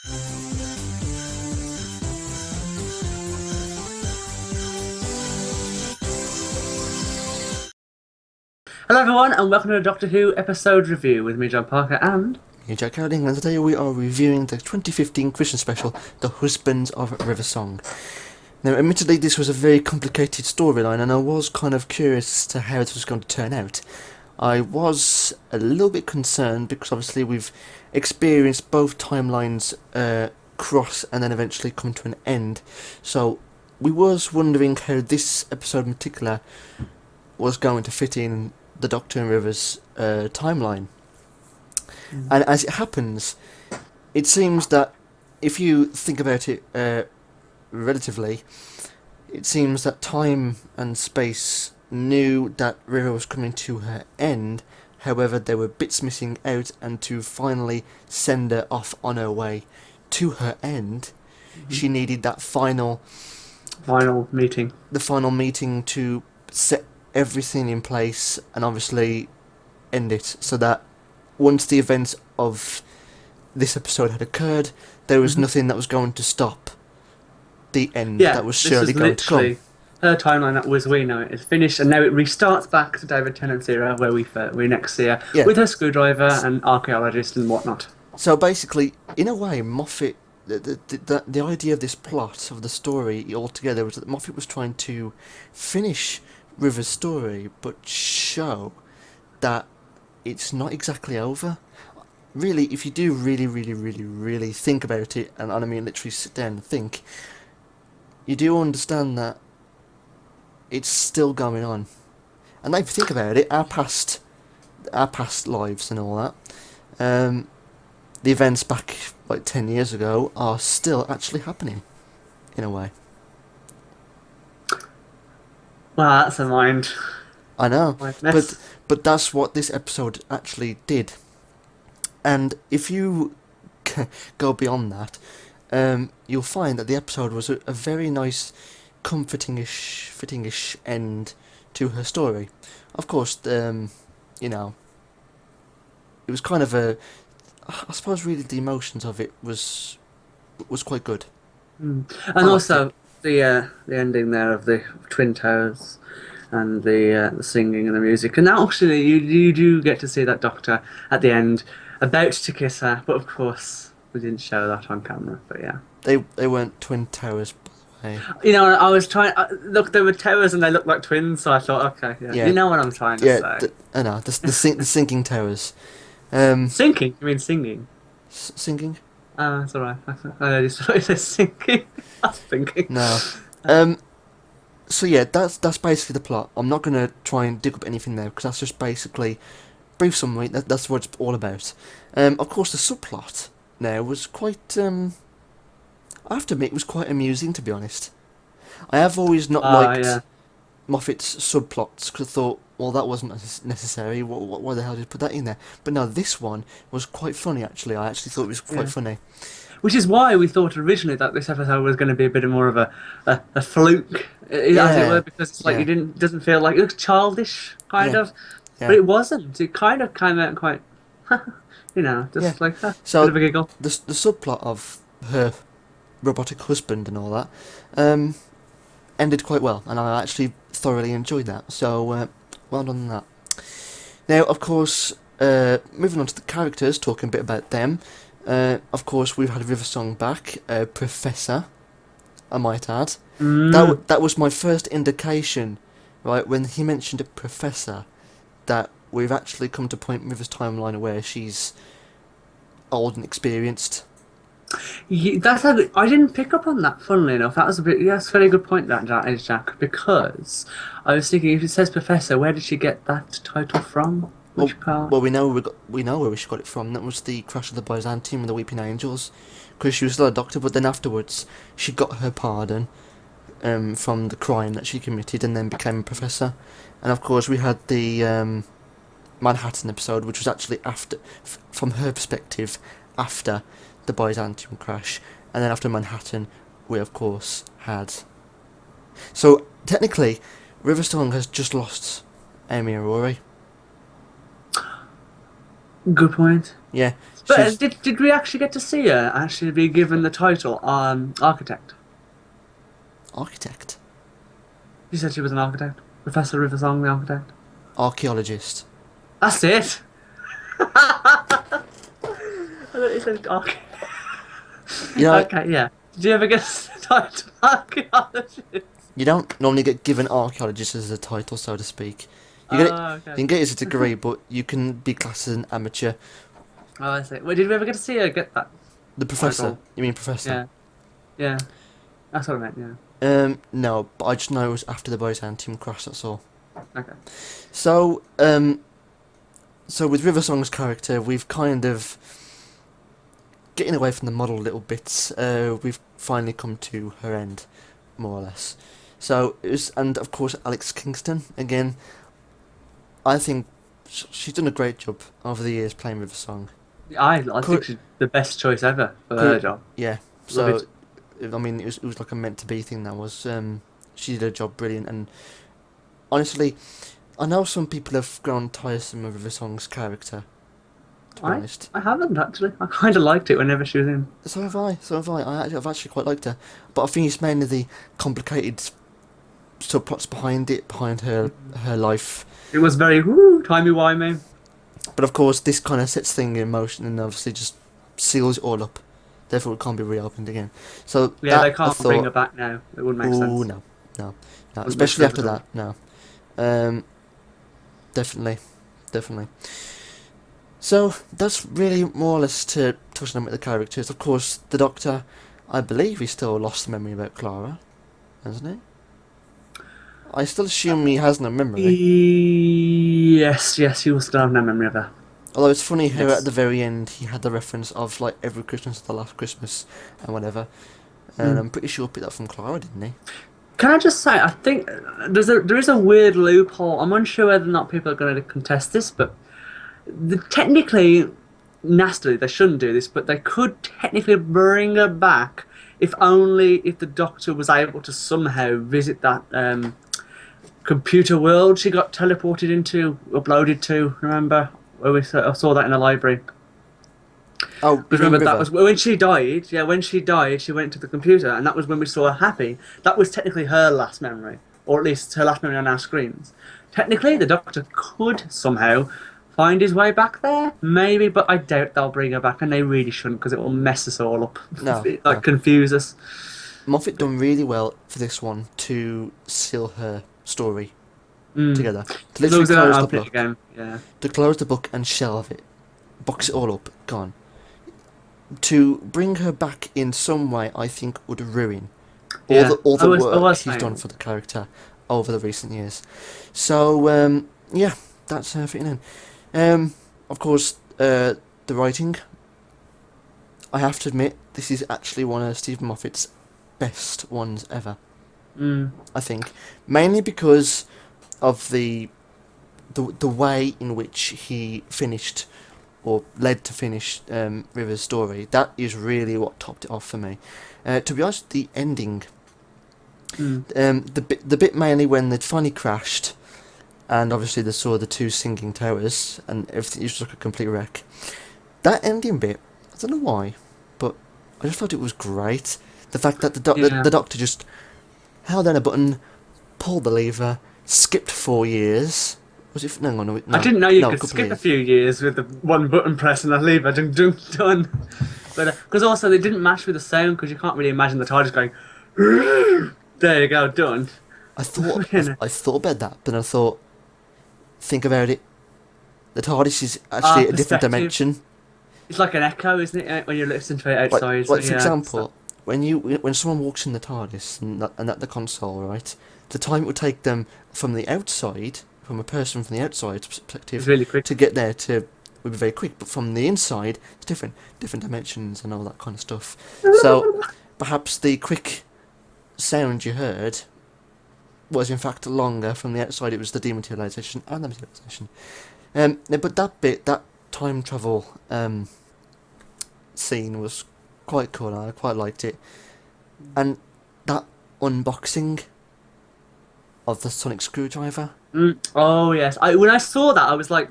Hello, everyone, and welcome to the Doctor Who episode review with me, John Parker, and Hey, Jack Cowling, and today we are reviewing the 2015 Christmas special, The Husbands of River Song. Now, admittedly, this was a very complicated storyline, and I was kind of curious as to how it was going to turn out. I was a little bit concerned because obviously we've experienced both timelines cross and then eventually come to an end. So we was wondering how this episode in particular was going to fit in the Doctor and River's timeline. And as it happens, it seems that if you think about it relatively, it seems that time and space knew that River was coming to her end. However, there were bits missing out, and to finally send her off on her way to her end, she needed that final meeting. The final meeting to set everything in place and obviously end it, so that once the events of this episode had occurred, there was nothing that was going to stop the end that was surely going to come. Her timeline, that was we know it, is finished, and now it restarts back to David Tennant's era, where we next see her with her screwdriver and archaeologist and whatnot. So basically, in a way, Moffat, the idea of this plot of the story altogether was that Moffat was trying to finish River's story, but show that it's not exactly over. Really, if you do really think about it, and I mean literally sit down and think, you do understand that it's still going on. And if you think about it, our past lives and all that, the events back like 10 years ago are still actually happening, in a way. Wow, that's a mind. I know, but that's what this episode actually did. And if you go beyond that, you'll find that the episode was a very nice, fitting-ish end to her story. Of course, it was kind of I suppose really the emotions of it was quite good. And also the ending there of the Twin Towers and the singing and the music, and actually you do get to see that Doctor at the end about to kiss her, but of course we didn't show that on camera. But yeah, they weren't Twin Towers, by the way. You know, I was trying. Look, there were towers and they looked like twins, so I thought, okay, yeah. You know what I'm trying to say. I know the sinking towers. Sinking? You mean singing? Singing? It's alright. I just thought it said sinking. I was thinking. No. So yeah, that's basically the plot. I'm not going to try and dig up anything there, because that's just basically brief summary. That's what it's all about. Of course, the subplot now was quite. I have to admit, it was quite amusing, to be honest. I have always not liked Moffat's subplots, because I thought, well, that wasn't necessary. Why the hell did you put that in there? But no, this one was quite funny, actually. I actually thought it was quite funny. Which is why we thought originally that this episode was going to be a bit more of a fluke, as it were, because it's like it doesn't feel like it looks childish, kind of, but it wasn't. It kind of came out quite, just like a bit of a giggle. The subplot of her robotic husband and all that ended quite well, and I actually thoroughly enjoyed that. So well done on that. Now, of course, moving on to the characters, talking a bit about them. Of course, we've had River Song back, Professor, I might add. That was my first indication, right, when he mentioned a Professor, that we've actually come to a point in River's timeline where she's old and experienced. Yeah, I didn't pick up on that, funnily enough. That's a very good point, that is, Jack, because I was thinking, if it says Professor, where did she get that title from? Which part? Well, we know where she got it from. That was the crash of the Byzantium and the Weeping Angels, because she was still a doctor. But then afterwards, she got her pardon from the crime that she committed, and then became a professor. And of course, we had the Manhattan episode, which was actually from her perspective, after the Byzantium crash, and then after Manhattan, we of course had. So technically, River Song has just lost Amy and Rory. Good point. Yeah, But she's did we actually get to see her actually be given the title architect? architect, She said she was an architect. Professor Riversong, the architect. archaeologist. That's it. I thought you said architect. You know, Okay, yeah. Did you ever get the title archaeologist? you don't normally get given archaeologist as a title, so to speak. You get it. Oh, You okay. can get it as a degree, but you can be classed as an amateur. Oh, I see. Well, did we ever get to see her get that The professor. title? You mean professor? Yeah, yeah. That's what I meant. Yeah. No, but I just know it was after the boys and team crash. That's all. Okay. So, so with Riversong's character, we've kind of getting away from the model a little bit. We've finally come to her end, more or less. So it was, and of course Alex Kingston again. I think she's done a great job over the years playing Riversong. I think she's the best choice ever for her job. Yeah. Love So, I mean, it was like a meant to be thing. That was. She did her job brilliant, and honestly, I know some people have grown tiresome of Riversong's character. To be honest, I haven't actually. I kind of liked it whenever she was in. so have I. So have I. I've actually quite liked her, but I think it's mainly the complicated subplots behind it, behind her life. It was very whoo timey-wimey. But of course, this kind of sets things in motion and obviously just seals it all up. Therefore, it can't be reopened again. So Yeah, that, they I can't thought, bring her back now. It wouldn't make ooh, sense. no, no, no. Wouldn't Especially make after sense that, no. Definitely, definitely. So that's really more or less to touch on with the characters. Of course, the Doctor, I believe he still lost the memory about Clara, hasn't he? I still assume he has no memory. Yes, yes, you will still have no memory of her. Although it's funny how Yes. at the very end he had the reference of like every Christmas is the last Christmas and whatever. And I'm pretty sure he picked that from Clara, didn't he? Can I just say, I think there is a weird loophole. I'm unsure whether or not people are going to contest this, but technically, nastily, they shouldn't do this, but they could technically bring her back if only if the Doctor was able to somehow visit that computer world she got teleported into, uploaded to. Remember, where I saw that in the library. Oh, Because remember, that was when she died. Yeah, when she died, she went to the computer, and that was when we saw her happy. That was technically her last memory, or at least her last memory on our screens. Technically, the Doctor could somehow find his way back there, maybe, but I doubt they'll bring her back, and they really shouldn't, because it will mess us all up. No, Like confuse us. Moffat done really well for this one to seal her story together. To As long literally as they don't close the open it book. again, yeah. To close the book and shelve it. Box it all up, gone. To bring her back in some way, I think would ruin Yeah, all I the was work he's saying. done for the character over the recent years. So, yeah, that's her fitting in. Of course, the writing. I have to admit, this is actually one of Stephen Moffat's best ones ever. I think, mainly because of the way in which he finished or led to finish River's story. That is really what topped it off for me. To be honest, the ending, the bit mainly when they'd finally crashed, and obviously they saw the two sinking towers, and everything was like a complete wreck. That ending bit, I don't know why, but I just thought it was great. The fact that the Doctor just held down a button, pulled the lever, skipped 4 years. Was it? No, no, I didn't know you no, could couple of skip a years. few years with the one button press and a lever, done. But because also they didn't match with the sound, because you can't really imagine the TARDIS going. There you go, done. I thought You know. I thought about that, but I thought, think about it. The TARDIS is actually a different Perspective. dimension. It's like an echo, isn't it, when you listen to it Like, outside? like so for yeah, example, when someone walks in the TARDIS and at the console, right, the time it would take them from the outside, from a person from the outside perspective, it's really quick. to get there to would be very quick, but from the inside, it's different dimensions and all that kind of stuff. So perhaps the quick sound you heard was in fact longer. From the outside, it was the dematerialization and the materialization. But that time travel scene was quite cool. I quite liked it, and that unboxing of the sonic screwdriver. Oh yes, when I saw that, I was like,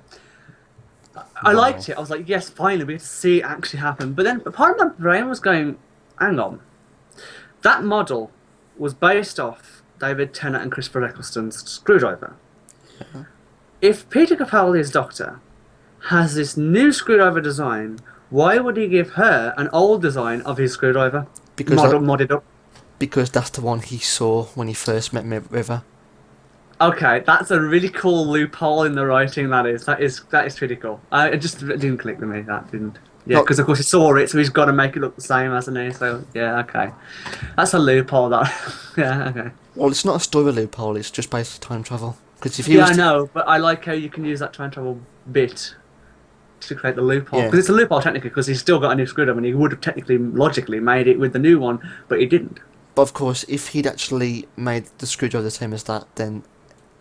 I Wow. liked it. I was like, yes, finally, we get to see it actually happen. But then part of my brain was going, hang on. That model was based off David Tennant and Christopher Eccleston's Screwdriver. Yeah. If Peter Capaldi's Doctor has this new screwdriver design, why would he give her an old design of his screwdriver? Because that, Modded up. because that's the one he saw when he first met River. Okay, that's a really cool loophole in the writing. That is pretty cool. It just didn't click with me. That didn't. Yeah, Not, because of course he saw it, so he's got to make it look the same, hasn't he? So yeah, okay, that's a loophole. That yeah, okay. well, it's not a story loophole. It's just basically time travel. Because if he Yeah, was I to, know, but I like how you can use that time travel bit to create the loophole. yeah, Because it's a loophole technically, because he's still got a new screwdriver, and he would have technically, logically made it with the new one, but he didn't. but of course, if he'd actually made the screwdriver the same as that, then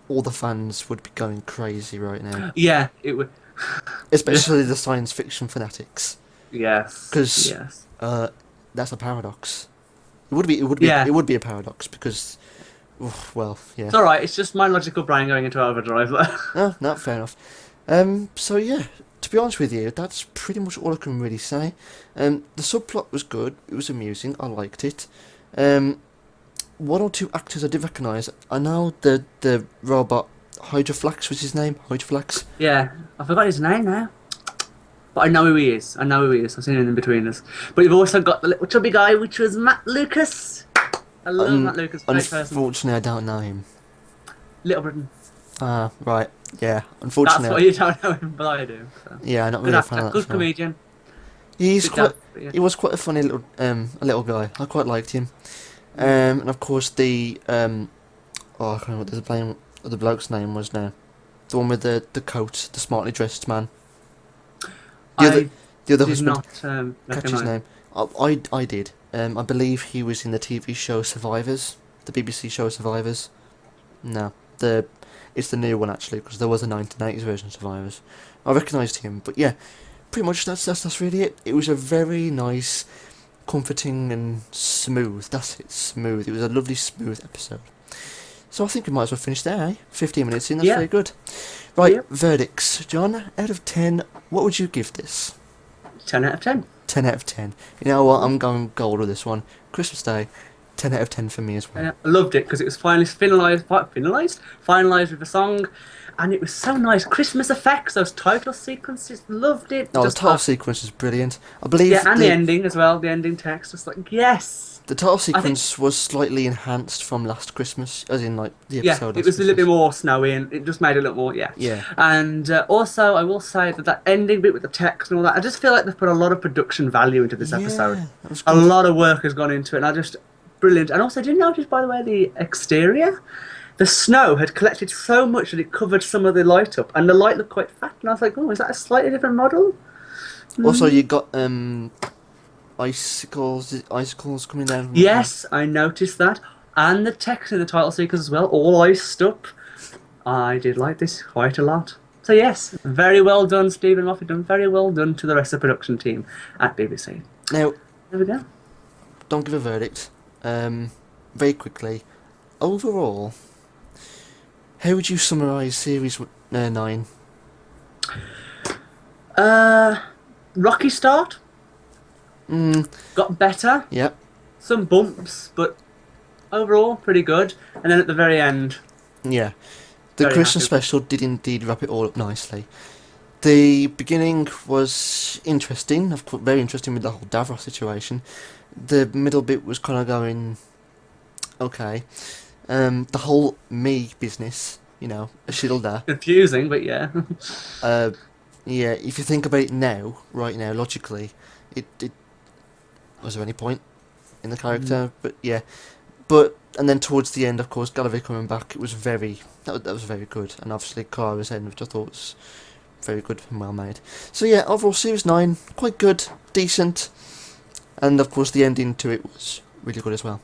all the fans would be going crazy right now. Yeah, it would. Especially the science fiction fanatics. Yes. Because Yes. that's a paradox. It would be. It would be. Yeah. It would be a paradox because, well, yeah. It's all right. It's just my logical brain going into overdrive. No, no, fair enough. So yeah, to be honest with you, that's pretty much all I can really say. The subplot was good. It was amusing. I liked it. One or two actors I did recognise. I know the robot Hydroflax was his name. Hydroflax. Yeah, I forgot his name now. But I know who he is. I know who he is. I've seen him in between us. But you've also got the little chubby guy, which was Matt Lucas. I love Matt Lucas. Great person. Unfortunately, I don't know him. Little Britain. Ah, right. Yeah, That's unfortunately. why you don't know him, but I do. So. Yeah, not Good really a fan actor, of that good show. comedian. He's Good quite. dad, but yeah. He was quite a funny little guy. I quite liked him. And of course the I can't remember what the bloke's name was now. The one with the coat, the smartly dressed man. The other did husband. not Catch his recognise. name. I did. I believe he was in the TV show Survivors, the BBC show Survivors. No, it's the new one actually because there was a 1980s version of Survivors. I recognised him, but yeah, pretty much that's really it. It was a very nice, comforting and smooth. That's it, smooth. It was a lovely smooth episode. So I think we might as well finish there, eh? 15 minutes in, that's Yeah. very good. Right, Yep. verdicts. John, out of 10, what would you give this? 10 out of 10. 10 out of 10. You know what, I'm going gold with this one. Christmas Day, 10 out of 10 for me as well. I loved it because it was finally finalised with a song, and it was so nice. Christmas effects, those title sequences, loved it. Oh, the Just title that- sequence is brilliant. I believe Yeah, and the ending as well. The ending text was like, yes. the title sequence was slightly enhanced from last Christmas, as in like the Yeah, episode. it was a little bit more snowy, and it just made it look more, yeah. Yeah. And also, I will say that ending bit with the text and all that, I just feel like they've put a lot of production value into this episode. That was A good. lot of work has gone into it, and brilliant. And also, did you notice, by the way, the exterior? The snow had collected so much that it covered some of the light up, and the light looked quite fat. And I was like, oh, is that a slightly different model? Also, you got icicles coming down. From Yes, I noticed that. And the text in the title sequence as well, all iced up. I did like this quite a lot. So yes, very well done, Stephen Moffat, and very well done to the rest of the production team at BBC. Now, There we go. don't give a verdict. Very quickly, overall, how would you summarise Series 9? Rocky start. Mm, Got better. yep. Some bumps, but overall pretty good. And then at the very end, Yeah. The Very Christmas happy. special did indeed wrap it all up nicely. The beginning was interesting, of course, very interesting with the whole Davros situation. The middle bit was kind of going, okay. The whole me business, you know, a Shilda. confusing, but yeah. Yeah, if you think about it now, right now, logically, it was there any point in the character? But yeah, and then towards the end, of course, Gallivant coming back, it was that was very good, and obviously Kara's end, which I thought was very good and well made. So yeah, overall Series 9, quite good, decent, and of course the ending to it was really good as well.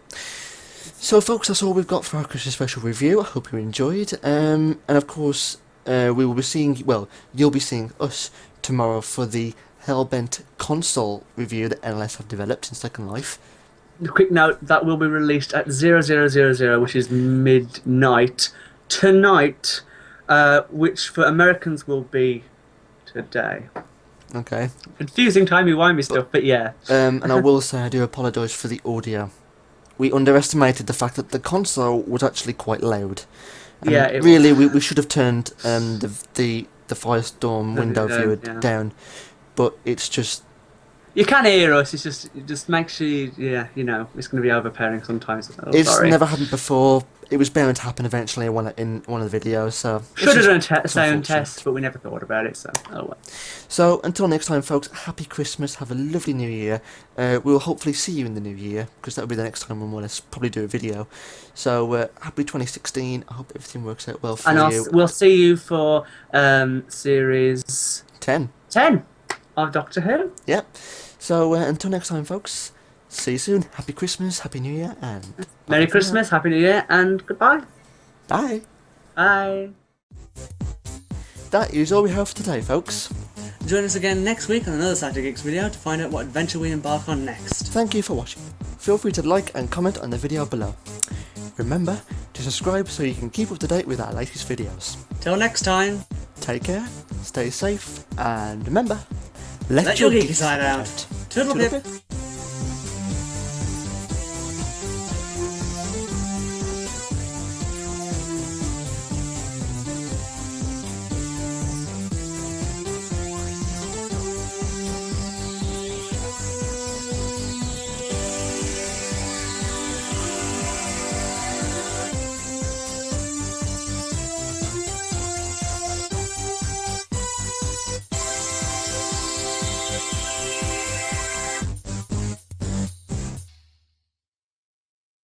So folks, that's all we've got for our Christmas special review. I hope you enjoyed, and of course we will be seeing, well, you'll be seeing us tomorrow for the Hellbent console review that NLS have developed in Second Life. A quick note, that will be released at 0000, which is midnight tonight, which for Americans will be good day. Okay. Confusing timey-wimey stuff, but yeah. And I will say I do apologise for the audio. We underestimated the fact that the console was actually quite loud. And Yeah, it really, was. we should have turned the Firestorm window viewer down, but it's just... You can hear us, it just makes you, yeah, you know, it's going to be overpowering sometimes. Oh, It's sorry. never happened before. It was bound to happen eventually in one of the videos, so... Should have done a sound test, but we never thought about it, so oh well. So, until next time, folks, happy Christmas, have a lovely New Year. We'll hopefully see you in the New Year, because that'll be the next time we'll more or less probably do a video. So, happy 2016, I hope everything works out well for you. We'll see you for series 10 of Doctor Who. Yep. So, until next time, folks, see you soon. Happy Christmas, Happy New Year, and... Merry Christmas, Happy New Year, and goodbye. Bye. Bye. That is all we have for today, folks. Join us again next week on another Saturday Geeks video to find out what adventure we embark on next. Thank you for watching. Feel free to like and comment on the video below. Remember to subscribe so you can keep up to date with our latest videos. Till next time. Take care, stay safe, and remember, let your geeky side out. Toodle pip.